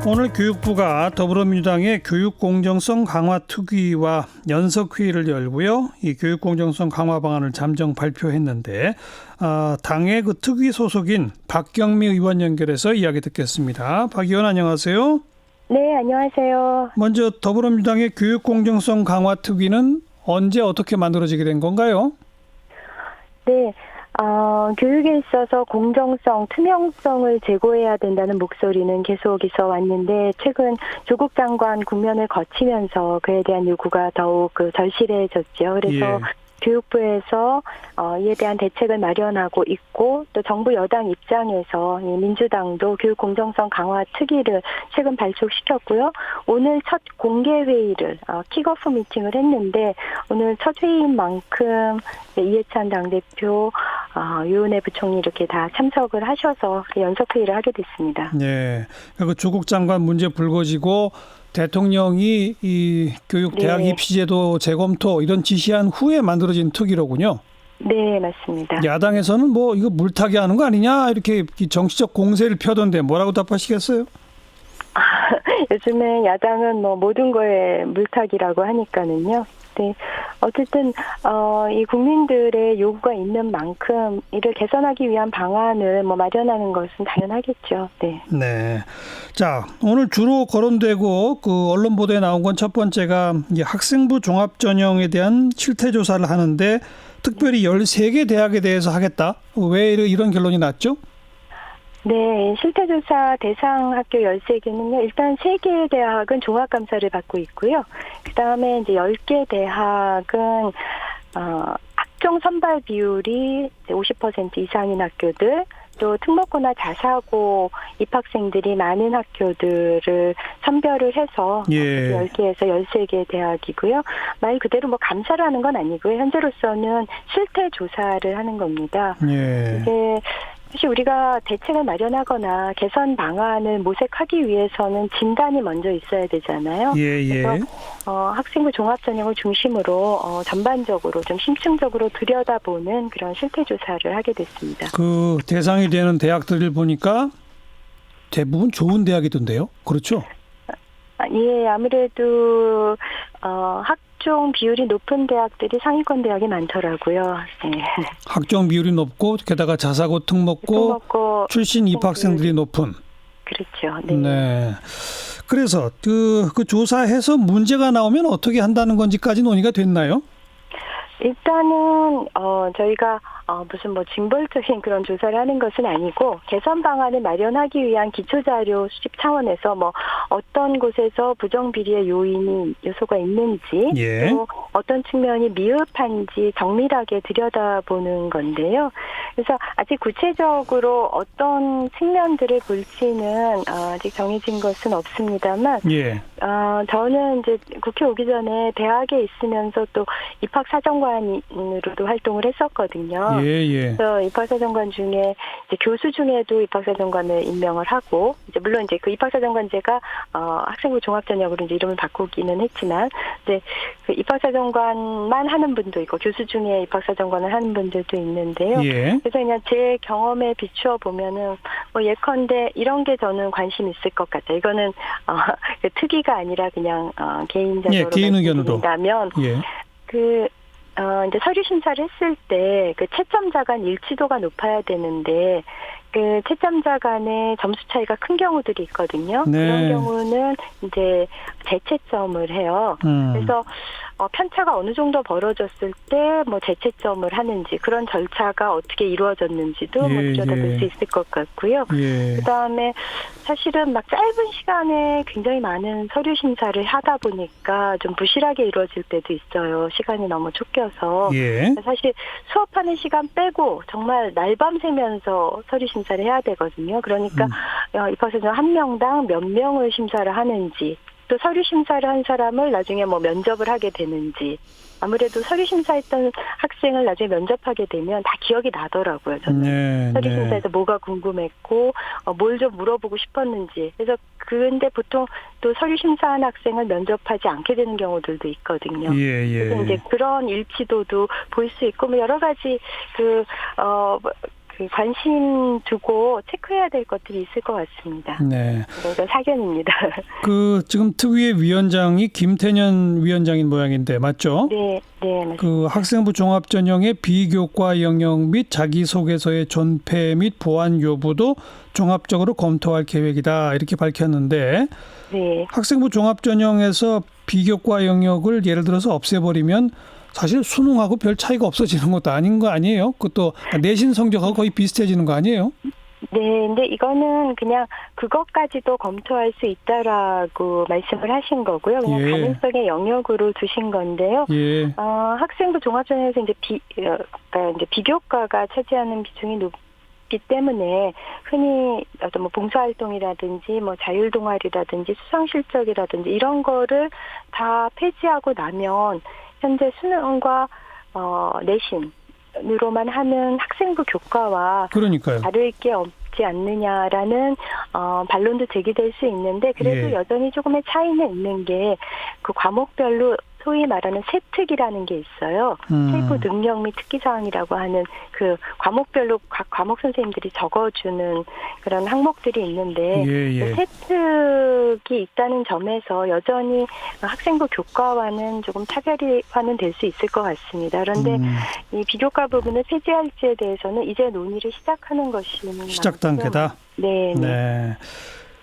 오늘 교육부가 더불어민주당의 교육공정성 강화 특위와 연석회의를 열고요. 이 교육공정성 강화 방안을 잠정 발표했는데 당의 그 특위 소속인 박경미 의원 연결해서 이야기 듣겠습니다. 박 의원 안녕하세요. 네, 안녕하세요. 먼저 더불어민주당의 교육공정성 강화 특위는 언제 어떻게 만들어지게 된 건가요? 네. 교육에 있어서 공정성, 투명성을 제고해야 된다는 목소리는 계속 있어 왔는데 최근 조국 장관 국면을 거치면서 그에 대한 요구가 더욱 절실해졌죠. 그래서 교육부에서 이에 대한 대책을 마련하고 있고 또 정부 여당 입장에서 민주당도 교육 공정성 강화 특위를 최근 발족시켰고요. 오늘 첫 공개 회의를 킥오프 미팅을 했는데 오늘 첫 회의인 만큼 이해찬 당대표, 유은혜 부총리 이렇게 다 참석을 하셔서 연석 회의를 하게 됐습니다. 네, 그 조국 장관 문제 불거지고 대통령이 이 교육 대학 입시제도 재검토 이런 지시한 후에 만들어진 특위로군요. 네, 맞습니다. 야당에서는 뭐 이거 물타기 하는 거 아니냐 이렇게 정치적 공세를 펴던데 뭐라고 답하시겠어요? 요즘에 야당은 뭐 모든 거에 물타기라고 하니까는요. 네, 어쨌든 이 국민들의 요구가 있는 만큼 이를 개선하기 위한 방안을 마련하는 것은 당연하겠죠. 네. 네. 자, 오늘 주로 거론되고 그 언론 보도에 나온 건 첫 번째가 이제 학생부 종합 전형에 대한 실태 조사를 하는데 특별히 13개 대학에 대해서 하겠다. 왜 이런 결론이 났죠? 네, 실태조사 대상 학교 13개는요, 일단 3개의 대학은 종합감사를 받고 있고요. 그 다음에 이제 10개 대학은, 학종 선발 비율이 50% 이상인 학교들, 또 특목고나 자사고 입학생들이 많은 학교들을 선별을 해서 10개에서 13개 대학이고요. 말 그대로 감사를 하는 건 아니고요. 현재로서는 실태 조사를 하는 겁니다. 이게 사실 우리가 대책을 마련하거나 개선 방안을 모색하기 위해서는 진단이 먼저 있어야 되잖아요. 그래서 학생부 종합전형을 중심으로 전반적으로 좀 심층적으로 들여다보는 그런 실태조사를 하게 됐습니다. 그 대상이 되는 대학들을 보니까 대부분 좋은 대학이던데요. 그렇죠? 예, 아무래도 학종 비율이 높은 대학들이 상위권 대학이 많더라고요. 네. 학종 비율이 높고 게다가 자사고 특목고 출신 입학생들이 높은. 그렇죠. 네. 네. 그래서 그 조사해서 문제가 나오면 어떻게 한다는 건지까지 논의가 됐나요? 일단은 저희가 무슨 징벌적인 그런 조사를 하는 것은 아니고 개선 방안을 마련하기 위한 기초자료 수집 차원에서 어떤 곳에서 부정비리의 요소가 있는지 또 어떤 측면이 미흡한지 정밀하게 들여다보는 건데요. 그래서 아직 구체적으로 어떤 측면들을 볼지는 아직 정해진 것은 없습니다만 저는 이제 국회 오기 전에 대학에 있으면서 또 입학사정관으로도 활동을 했었거든요. 그래서 입학사정관 중에 이제 교수 중에도 입학사정관을 임명을 하고 이제 물론 이제 그 입학사정관제가 학생부 종합전형으로 이제 이름을 바꾸기는 했지만 이제 그 입학사정관만 하는 분도 있고 교수 중에 입학사정관을 하는 분들도 있는데요. 그래서 그냥 제 경험에 비추어 보면은 예컨대 이런 게 저는 관심 있을 것 같아요. 이거는 그 특위가 아니라 그냥 개인적으로 말씀드린다면 이제 서류 심사를 했을 때 그 채점자 간 일치도가 높아야 되는데 그 채점자 간의 점수 차이가 큰 경우들이 있거든요. 그런 경우는 이제 재채점을 해요. 그래서 편차가 어느 정도 벌어졌을 때 재채점을 하는지 그런 절차가 어떻게 이루어졌는지도 들여다볼 수 있을 것 같고요. 그다음에 사실은 짧은 시간에 굉장히 많은 서류 심사를 하다 보니까 좀 부실하게 이루어질 때도 있어요. 시간이 너무 쫓겨서. 사실 수업하는 시간 빼고 정말 날밤 새면서 서류 심사를 해야 되거든요. 그러니까 입학생은 한 명당 몇 명을 심사를 하는지 또 서류 심사를 한 사람을 나중에 면접을 하게 되는지 아무래도 서류 심사했던 학생을 나중에 면접하게 되면 다 기억이 나더라고요. 저는 서류 심사에서 뭐가 궁금했고 뭘 좀 물어보고 싶었는지. 그래서 근데 보통 또 서류 심사한 학생을 면접하지 않게 되는 경우들도 있거든요. 그래서 이제 그런 일치도도 볼 수 있고 여러 가지 그 관심 두고 체크해야 될 것들이 있을 것 같습니다. 네. 이건 사견입니다. 그 지금 특위의 위원장이 김태년 위원장인 모양인데 맞죠? 네, 네, 맞습니다. 그 학생부 종합전형의 비교과 영역 및 자기소개서의 존폐 및 보완 여부도 종합적으로 검토할 계획이다 이렇게 밝혔는데 네. 학생부 종합전형에서 비교과 영역을 예를 들어서 없애버리면 사실 수능하고 별 차이가 없어지는 것도 아닌 거 아니에요? 그것도 내신 성적하고 거의 비슷해지는 거 아니에요? 네, 근데 이거는 그냥 그것까지도 검토할 수 있다라고 말씀을 하신 거고요. 그냥 예. 가능성의 영역으로 두신 건데요. 예. 학생부 종합전형에서 이제 그러니까 이제 비교과가 차지하는 비중이 높기 때문에 흔히 어떤 뭐 봉사활동이라든지 뭐 자율동아리라든지 수상실적이라든지 이런 거를 다 폐지하고 나면 현재 수능과 내신으로만 하는 학생부 교과와 그러니까요. 다를 게 없지 않느냐라는 반론도 제기될 수 있는데 그래도 예. 여전히 조금의 차이는 있는 게 그 과목별로 소위 말하는 세특이라는 게 있어요. 세부 능력 및 특기사항이라고 하는 그 과목별로 각 과목 선생님들이 적어주는 그런 항목들이 있는데 예, 예. 그 세특이 있다는 점에서 여전히 학생부 교과와는 조금 차별화는 될 수 있을 것 같습니다. 그런데 이 비교과 부분을 폐지할지에 대해서는 이제 논의를 시작하는 것이 시작 단계다. 네. 네.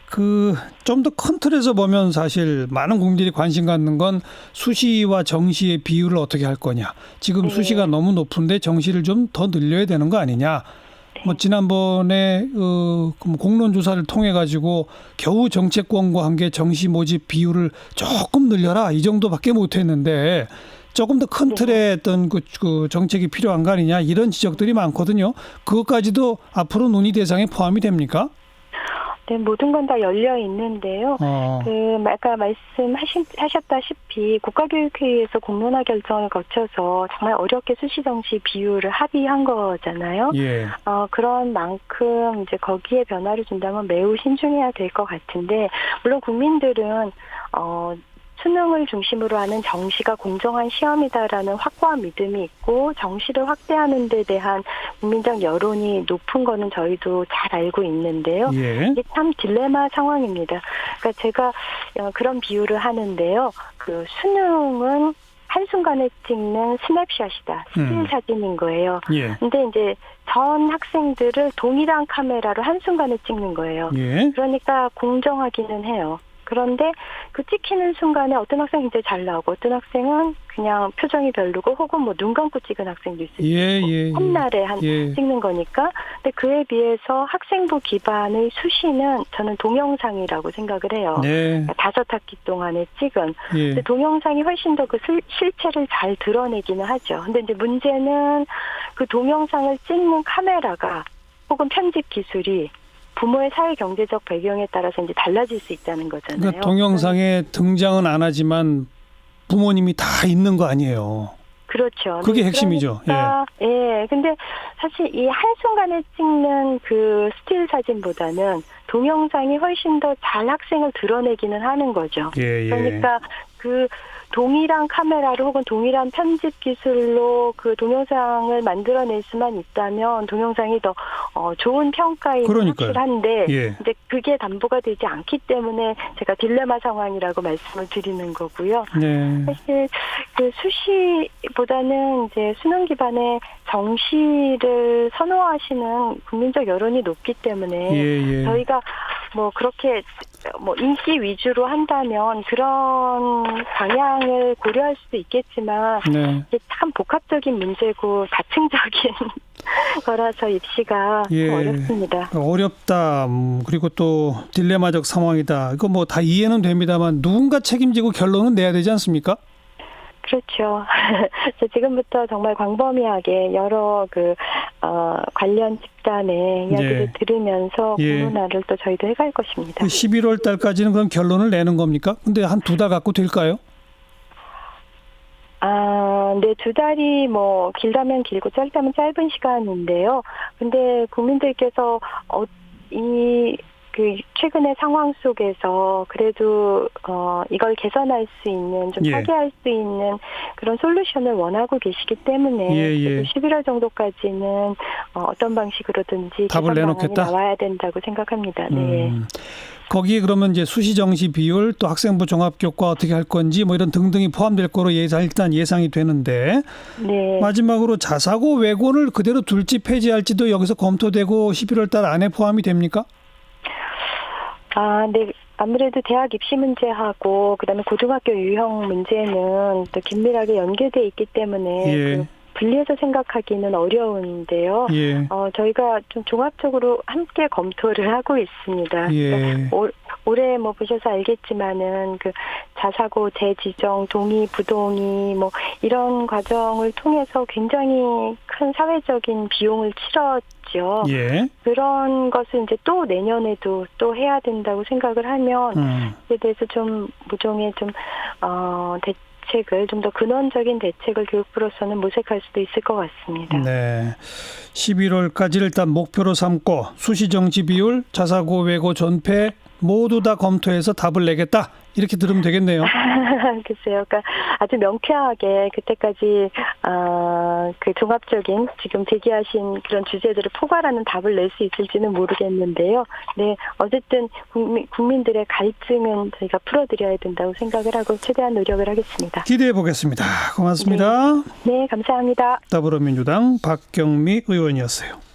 그 좀 더 큰 틀에서 보면 사실 많은 국민들이 관심 갖는 건 수시와 정시의 비율을 어떻게 할 거냐. 지금 네. 수시가 너무 높은데 정시를 좀 더 늘려야 되는 거 아니냐. 뭐 지난번에 공론 조사를 통해 가지고 겨우 정책권과 함께 정시 모집 비율을 조금 늘려라 이 정도밖에 못했는데 조금 더 큰 틀의 어떤 그 정책이 필요한 거 아니냐 이런 지적들이 많거든요. 그것까지도 앞으로 논의 대상에 포함이 됩니까? 네, 모든 건 다 열려 있는데요. 아까 말씀하셨다시피 국가교육회의에서 공론화 결정을 거쳐서 정말 어렵게 수시 정시 비율을 합의한 거잖아요. 예. 그런 만큼 이제 거기에 변화를 준다면 매우 신중해야 될 것 같은데 물론 국민들은 수능을 중심으로 하는 정시가 공정한 시험이다라는 확고한 믿음이 있고 정시를 확대하는 데 대한 국민적 여론이 높은 거는 저희도 잘 알고 있는데요. 예. 이게 참 딜레마 상황입니다. 그러니까 제가 그런 비유를 하는데요. 그 수능은 한순간에 찍는 스냅샷이다. 스틸 사진인 거예요. 예. 근데 이제 전 학생들을 동일한 카메라로 한순간에 찍는 거예요. 예. 그러니까 공정하기는 해요. 그런데 그 찍히는 순간에 어떤 학생이 굉장히 잘 나오고 어떤 학생은 그냥 표정이 별로고 혹은 뭐 눈 감고 찍은 학생도 있을 수 있고 한 날에 찍는 거니까. 근데 그에 비해서 학생부 기반의 수시는 저는 동영상이라고 생각을 해요. 네. 5학기 동안에 찍은. 예. 근데 동영상이 훨씬 더 그 실체를 잘 드러내기는 하죠. 근데 이제 문제는 그 동영상을 찍는 카메라가 혹은 편집 기술이 부모의 사회 경제적 배경에 따라서 이제 달라질 수 있다는 거잖아요. 그러니까 동영상에 등장은 안 하지만 부모님이 다 있는 거 아니에요. 그렇죠. 그게 핵심이죠. 그러니까, 예. 근데 사실 이 한순간에 찍는 그 스틸 사진보다는 동영상이 훨씬 더 잘 학생을 드러내기는 하는 거죠. 예. 그러니까 그 동일한 카메라로 혹은 동일한 편집 기술로 그 동영상을 만들어낼 수만 있다면 동영상이 더 좋은 평가인 확실한데 이제 그게 담보가 되지 않기 때문에 제가 딜레마 상황이라고 말씀을 드리는 거고요. 네. 사실 그 수시보다는 이제 수능 기반의 정시를 선호하시는 국민적 여론이 높기 때문에 저희가 뭐 그렇게 뭐 인기 위주로 한다면 그런 방향을 고려할 수도 있겠지만 이게 참 복합적인 문제고 다층적인 거라서 입시가 어렵습니다. 어렵다. 그리고 또 딜레마적 상황이다. 이거 뭐 다 이해는 됩니다만 누군가 책임지고 결론은 내야 되지 않습니까? 그렇죠. 지금부터 정말 광범위하게 여러 관련 집단의 이야기를 들으면서 공론화를 또 저희도 해갈 것입니다. 11월 달까지는 그럼 결론을 내는 겁니까? 근데 한 2달 갖고 될까요? 네, 2달이 뭐 길다면 길고 짧다면 짧은 시간인데요. 근데 국민들께서 이 그 최근의 상황 속에서 그래도 이걸 개선할 수 있는 좀 예. 타개할 수 있는 그런 솔루션을 원하고 계시기 때문에 예. 그래도 11월 정도까지는 어떤 방식으로든지 답을 개선 방안이 내놓겠다? 나와야 된다고 생각합니다. 네. 거기에 그러면 이제 수시 정시 비율 또 학생부 종합교과 어떻게 할 건지 뭐 이런 등등이 포함될 거로 일단 예상이 되는데 네. 마지막으로 자사고 외고를 그대로 둘지 폐지할지도 여기서 검토되고 11월 달 안에 포함이 됩니까? 네. 아무래도 대학 입시 문제하고 그다음에 고등학교 유형 문제는 또 긴밀하게 연계돼 있기 때문에 예. 그 분리해서 생각하기는 어려운데요. 예. 저희가 좀 종합적으로 함께 검토를 하고 있습니다. 예. 올해 뭐 보셔서 알겠지만은 그 자사고 재지정, 동의, 부동의 뭐 이런 과정을 통해서 굉장히 큰 사회적인 비용을 치렀죠. 예. 그런 것을 이제 또 내년에도 또 해야 된다고 생각을 하면 이에 대해서 좀 모종의 좀 대책을 좀 더 근원적인 대책을 교육부로서는 모색할 수도 있을 것 같습니다. 네. 11월까지를 일단 목표로 삼고 수시 정시 비율, 자사고 외고 전폐 모두 다 검토해서 답을 내겠다. 이렇게 들으면 되겠네요. 글쎄요. 그러니까 아주 명쾌하게 그때까지 그 종합적인 지금 제기하신 그런 주제들을 포괄하는 답을 낼 수 있을지는 모르겠는데요. 네, 어쨌든 국민들의 갈증은 저희가 풀어드려야 된다고 생각을 하고 최대한 노력을 하겠습니다. 기대해 보겠습니다. 고맙습니다. 네, 감사합니다. 더불어민주당 박경미 의원이었어요.